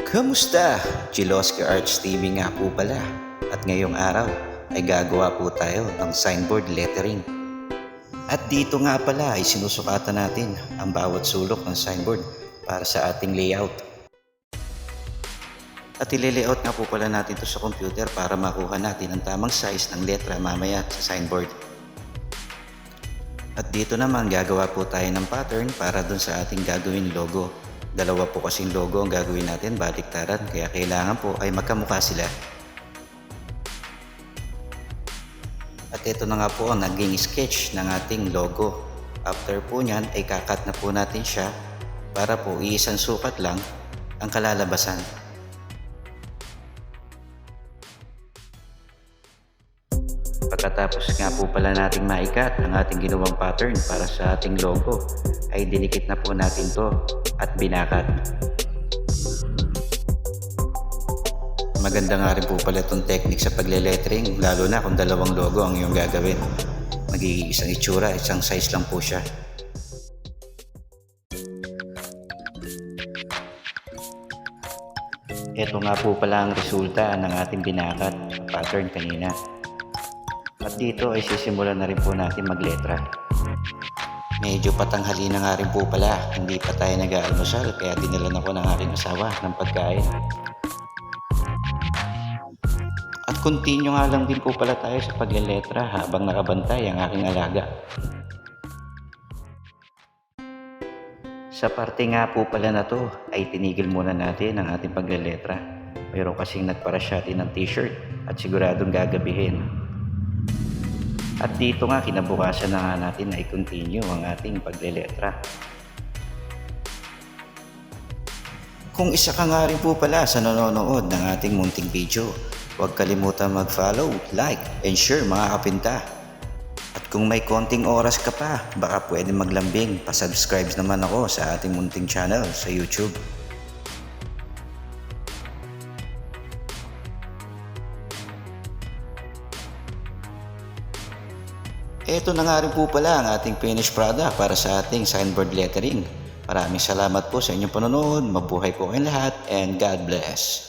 Kamusta? Chiloski Arts TV nga po pala. At ngayong araw ay gagawa po tayo ng signboard lettering. At dito nga pala ay sinusukatan natin ang bawat sulok ng signboard para sa ating layout. At ile-layout nga po pala natin ito sa computer para makuha natin ang tamang size ng letra mamaya sa signboard. At dito naman gagawa po tayo ng pattern para dun sa ating gagawin logo. Dalawa po kasing logo ang gagawin natin, baliktaran, kaya kailangan po ay magkamukha sila. At ito na nga po ang naging sketch ng ating logo. After po nyan ay kakat na po natin siya para po iisang sukat lang ang kalalabasan. Pagkatapos nga po pala nating maikat ang ating ginawang pattern para sa ating logo, ay dinikit na po natin to at binakat. Maganda nga rin po pala itong technique sa pagle-lettering, lalo na kung dalawang logo ang iyong gagawin. Magiging isang itsura, isang size lang po siya. Ito nga po pala ang resulta ng ating binakat pattern kanina. At dito ay sisimulan na rin po natin magletra. Medyo patanghali na nga rin po pala, hindi pa tayo nag-aalmusal kaya dinalan ako ng aking asawa ng pagkain. At continue nga lang din po pala tayo sa pagleletra habang nakabantay ang aking alaga. Sa parte nga po pala na to ay tinigil muna natin ang ating pagleletra. Mayroon kasing nagparasya ng t-shirt at siguradong gagabihin. At dito nga kinabukasan na nga natin na i-continue ang ating pagleletra. Kung isa ka nga rin po pala sa nanonood ng ating munting video, huwag kalimutan mag-follow, like, and share mga kapinta. At kung may konting oras ka pa, baka pwede maglambing, pa-subscribe naman ako sa ating munting channel sa YouTube. Ito na nga rin po pala ang ating finished product para sa ating signboard lettering. Maraming salamat po sa inyong panonood, mabuhay po kayong lahat, and God bless!